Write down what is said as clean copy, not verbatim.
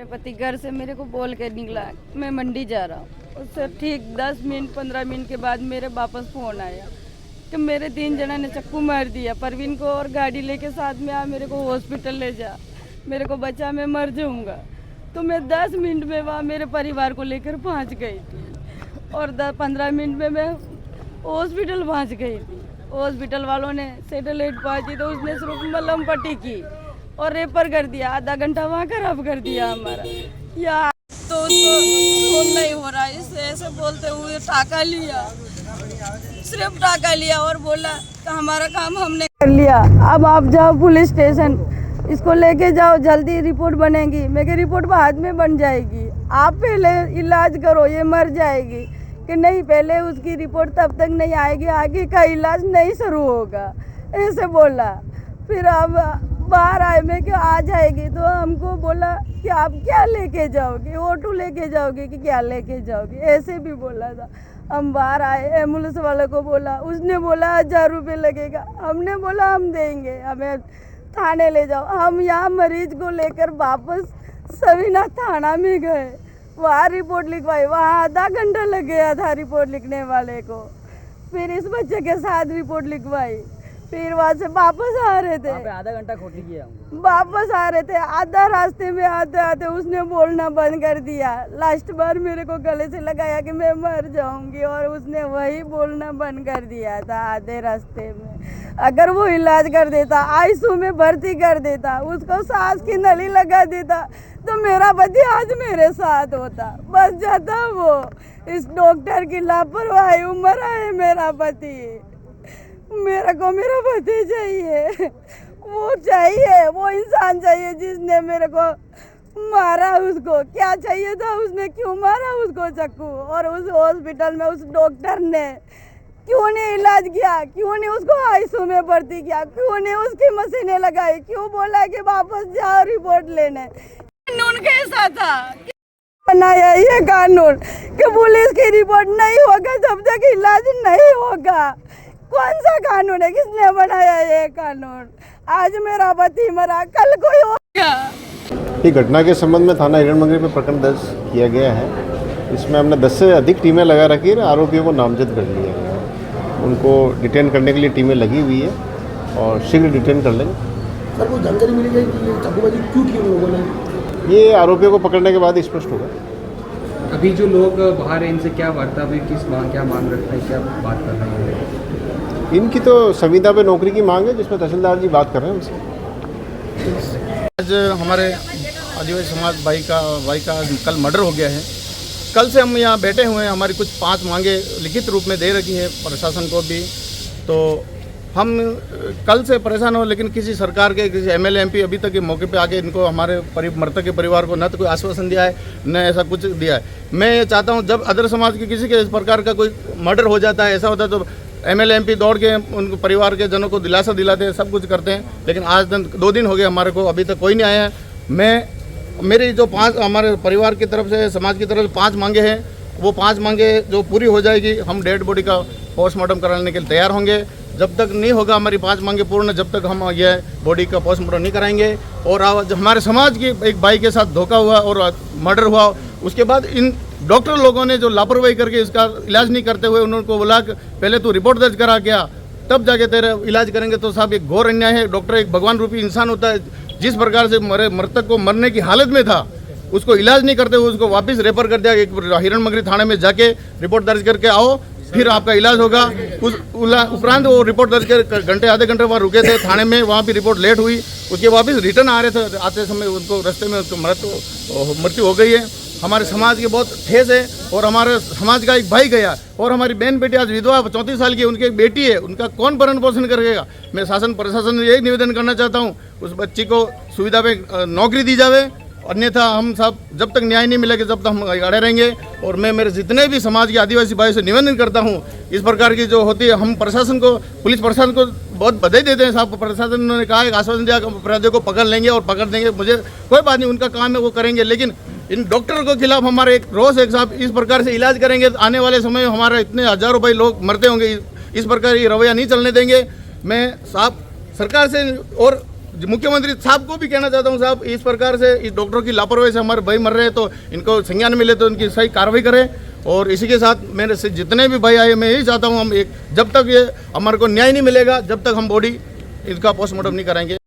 मेरे पति घर से मेरे को बोल के निकला मैं मंडी जा रहा हूँ। उससे ठीक 10 मिनट 15 मिनट के बाद मेरे वापस फोन आया कि मेरे 3 जना ने चक्कू मार दिया, परवीन को और गाड़ी लेके साथ में आ, मेरे को हॉस्पिटल ले जा, मेरे को बचा, मैं मर जाऊंगा। तो मैं 10 मिनट में वहाँ मेरे परिवार को लेकर पहुँच गई थी और 15 मिनट में मैं हॉस्पिटल पहुँच गई थी। हॉस्पिटल वालों ने सैटेलाइट पहुँची तो उसने सिर्फ मलहम पट्टी की और रेफर कर दिया। आधा घंटा वहाँ खराब कर दिया हमारा। या तो उसको फोन नहीं हो रहा, इससे ऐसे बोलते हुए टाका लिया, सिर्फ टाका लिया और बोला कि हमारा काम हमने कर लिया, अब आप जाओ पुलिस स्टेशन, इसको लेके जाओ, जल्दी रिपोर्ट बनेगी। मेरी रिपोर्ट बाद में बन जाएगी, आप पहले इलाज करो, ये मर जाएगी। कि नहीं, पहले उसकी रिपोर्ट तब तक नहीं आएगी, आगे का इलाज नहीं शुरू होगा, ऐसे बोला। फिर अब बाहर आए, मैं क्या आ जाएगी, तो हमको बोला कि आप क्या लेके जाओगे, ऑटो लेके जाओगे कि क्या लेके जाओगे, ऐसे भी बोला था। हम बाहर आए, एम्बुलेंस वाले को बोला, उसने बोला 1000 रुपये लगेगा। हमने बोला हम देंगे, हमें थाने ले जाओ। हम यहाँ मरीज को लेकर वापस सवीना थाना में गए, वहाँ रिपोर्ट लिखवाई, वहाँ आधा घंटा लग गया था रिपोर्ट लिखने वाले को। फिर इस बच्चे के साथ रिपोर्ट लिखवाई, फिर वहाँ से वापस आ रहे थे, आधा घंटा खोटी किया, वापस आ रहे थे, आधा रास्ते में आते आते उसने बोलना बंद कर दिया। लास्ट बार मेरे को गले से लगाया कि मैं मर जाऊंगी और उसने वही बोलना बंद कर दिया था आधे रास्ते में। अगर वो इलाज कर देता, आईसीयू में भर्ती कर देता, उसको सांस की नली लगा देता, तो मेरा पति आज मेरे साथ होता, बच जाता वो। इस डॉक्टर की लापरवाही, मरा है मेरा पति। मेरे को मेरा पति चाहिए, वो चाहिए, वो इंसान चाहिए जिसने मेरे को मारा। उसको क्या चाहिए था, उसने क्यों मारा उसको चक्कू? और उस हॉस्पिटल में उस डॉक्टर ने क्यों नहीं इलाज किया, क्यों नहीं उसको आईसीयू में भर्ती किया, क्यों नहीं उसकी मशीनें लगाई, क्यों बोला कि वापस जाओ रिपोर्ट लेने? कानून कैसा था बनाया ये कानून कि पुलिस की रिपोर्ट नहीं होगा जब तक इलाज नहीं होगा? कौन सा कानून है, किसने बनाया ये कानून? आज मेरा पति मरा, कल कोई होगा। ये घटना के संबंध में थाना हिरणमंगरी में प्रकरण दर्ज किया गया है। इसमें हमने 10 से अधिक टीमें लगा रखी है, आरोपियों को नामजद कर लिया गया है। उनको डिटेन करने के लिए टीमें लगी हुई है और शीघ्र डिटेन कर लेंगे। सर, कोई जानकारी मिली है कि ये चाकूबाजी क्यों की उन लोगों ने? ये आरोपियों को पकड़ने के बाद स्पष्ट होगा। अभी जो लोग बाहर हैं इनसे क्या वार्ता हुई, क्या मांग रखते हैं, क्या बात कर रहे हैं? इनकी तो संविदा पे नौकरी की मांग है, जिसमें तहसीलदार जी बात कर रहे हैं उनसे। आज हमारे आदिवासी समाज भाई का कल मर्डर हो गया है। कल से हम यहाँ बैठे हुए हैं, हमारी कुछ 5 मांगे लिखित रूप में दे रखी है प्रशासन को भी। तो हम कल से परेशान हो, लेकिन किसी सरकार के, किसी एमएलए एमपी अभी तक के मौके पे आके इनको, हमारे मृतक के परिवार को न तो कोई आश्वासन दिया है, न ऐसा कुछ दिया है। मैं ये चाहता हूँ जब अदर समाज के किसी के इस प्रकार का कोई मर्डर हो जाता है, ऐसा होता है, तो एमएलए एमपी दौड़ के उनको परिवार के जनों को दिलासा दिलाते हैं, सब कुछ करते हैं। लेकिन आज 2 दिन हो गए हमारे को, अभी तक कोई नहीं आया है। मेरी जो 5 हमारे परिवार की तरफ से, समाज की तरफ से 5 मांगे हैं, वो 5 मांगे जो पूरी हो जाएगी, हम डेड बॉडी का पोस्टमार्टम कराने के लिए तैयार होंगे। जब तक नहीं होगा हमारी 5 मांगे पूर्ण, जब तक हम यह बॉडी का पोस्टमार्टम नहीं कराएंगे। और आज हमारे समाज की एक भाई के साथ धोखा हुआ और मर्डर हुआ, उसके बाद इन डॉक्टर लोगों ने जो लापरवाही करके इसका इलाज नहीं करते हुए उनको बोला कि पहले तू रिपोर्ट दर्ज करा क्या, तब जाके तेरा इलाज करेंगे। तो साहब, एक घोर अन्याय है। डॉक्टर एक भगवान रूपी इंसान होता है, जिस प्रकार से मृतक को मरने की हालत में था, उसको इलाज नहीं करते हुए उसको वापस रेफर कर दिया। एक हिरणमंगरी थाने में जाके रिपोर्ट दर्ज करके आओ, फिर आपका इलाज होगा। उस उपरांत वो रिपोर्ट दर्ज कर घंटे आधे घंटे वहाँ रुके थे थाने में, वहाँ भी रिपोर्ट लेट हुई। उसके वापस रिटर्न आ रहे थे, आते समय उनको रास्ते में उसको मृत्यु हो गई है। हमारे समाज की बहुत ठेस है और हमारे समाज का एक भाई गया और हमारी बहन बेटी आज विधवा 34 साल की, उनकी एक बेटी है, उनका कौन भरण पोषण करेगा? मैं शासन प्रशासन से यही निवेदन करना चाहता हूँ, उस बच्ची को सुविधा पे नौकरी दी जावे, अन्यथा हम सब जब तक न्याय नहीं मिलेगा जब तक हम अड़े रहेंगे। और मैं मेरे जितने भी समाज के आदिवासी भाई से निवेदन करता हूँ, इस प्रकार की जो होती है, हम प्रशासन को, पुलिस प्रशासन को बहुत बधाई देते हैं। साहब, प्रशासन ने कहा, एक आश्वासन दिया, अपराधियों को पकड़ लेंगे और पकड़ देंगे, मुझे कोई बात नहीं, उनका काम है वो करेंगे। लेकिन इन डॉक्टर के खिलाफ हमारे एक रोष है साहब, इस प्रकार से इलाज करेंगे आने वाले समय में हमारे इतने हजारों भाई लोग मरते होंगे। इस प्रकार की रवैया नहीं चलने देंगे। मैं साहब सरकार से और मुख्यमंत्री साहब को भी कहना चाहता हूँ, साहब इस प्रकार से इस डॉक्टरों की लापरवाही से हमारे भाई मर रहे हैं, तो इनको संज्ञान मिले तो इनकी सही कार्रवाई करें। और इसी के साथ मेरे से जितने भी भाई आए, मैं यही चाहता हूँ, हम जब तक ये हमारे को न्याय नहीं मिलेगा, जब तक हम बॉडी इसका पोस्टमार्टम नहीं कराएंगे।